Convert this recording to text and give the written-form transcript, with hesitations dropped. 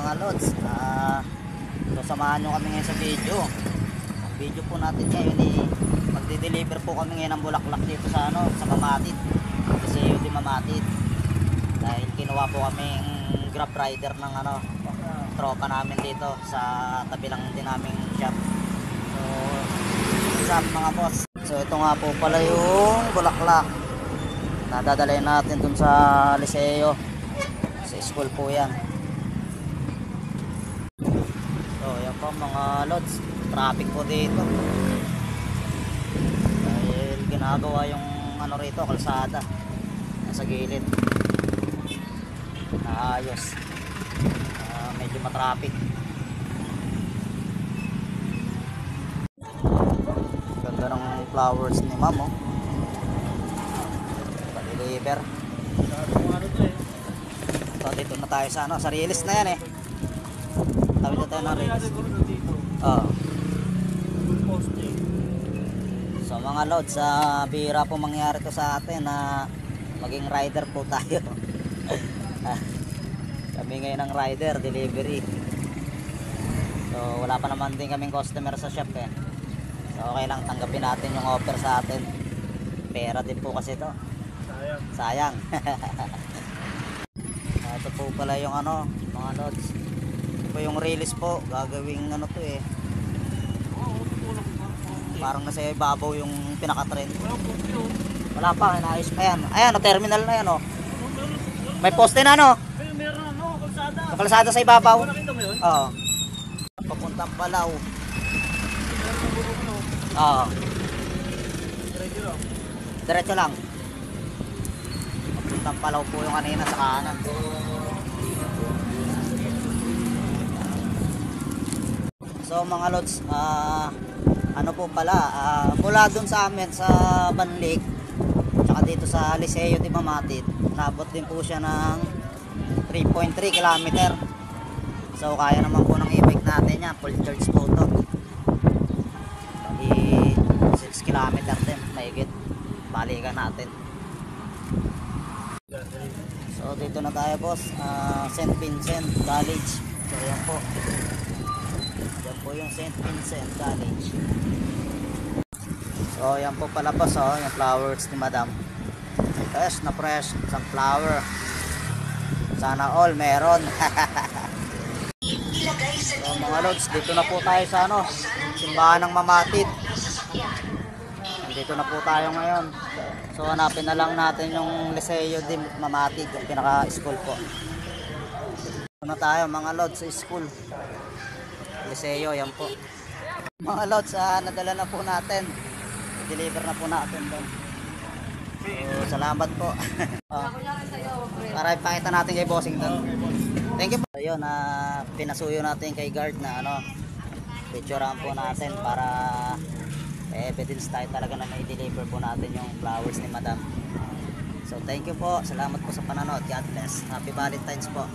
mga lods. So samahan nyo kami ngayon sa video. Ang video po natin ngayon magde-deliver po kami ngayon ng bulaklak dito sa sa Mamatid. Kasi yun di Mamatid. Dahil kinuha po kaming grab rider ng tropa namin dito sa tabi lang din naming shop. So what's up mga boss? So ito nga po pala yung bulaklak. Nadadalhin natin dun sa Liceo. Sa school po yan. So yan po mga lods, traffic po dito dahil ginagawa yung rito, kalsada nasa gilid, naayos. Medyo matraffic. Ganda ng flowers ni ma'am, oh. Pa-deliver. So dito na tayo sa sa release na yan, tabi na tayo ng release. So mga lods, bihira po mangyari to sa atin na maging rider po tayo. Kami ngayon ang rider, delivery. So wala pa naman din kaming customer sa shop So okay lang, tanggapin natin yung offer sa atin. Pera din po kasi to. Sayang. Ito po pala yung mga lods. Ito po yung release po. Gagawing to parang nasa ibabaw yung pinaka-trend. Wala pa, inaayos pa yan. Ayan, terminal na yan, May poste na, Meron kalsada. Kalsada sa ibabaw. Oo. Papuntang Palaw. Oo. Diretso lang. Papuntang Palaw po yung kanina sa kanan. So mga lods, po pala, mula dun sa amin sa Banlik tsaka dito sa Liceo di Mamatid, nabot din po siya ng 3.3 km. So kaya naman po ng e-bike natin yan, full charge po to. Bali 6 km din, mahigit. Balikan natin. So dito na tayo boss, St. Vincent College. So yan po, yan po yung St. Vincent College. So yan po pala boss, yung flowers ni madam. Fresh na fresh, isang flower. Sana all meron. So mga lods, dito na po tayo sa simbahan ng Mamatid. Dito na po tayo ngayon. So hanapin na lang natin yung Liceo di Mamatid, yung pinaka-school po. Dito na tayo mga lods sa school. Liceo, yan po. Mga lods, nadala na po natin. Deliver na po natin doon. So, salamat po. Para ipakita natin kay bossing doon. Thank you po. Ayun, pinasuyo natin kay guard na picturean po natin para evidence tayo talaga na may deliver po natin yung flowers ni madam. So thank you po. Salamat po sa panonood. God bless. Happy Valentine's po.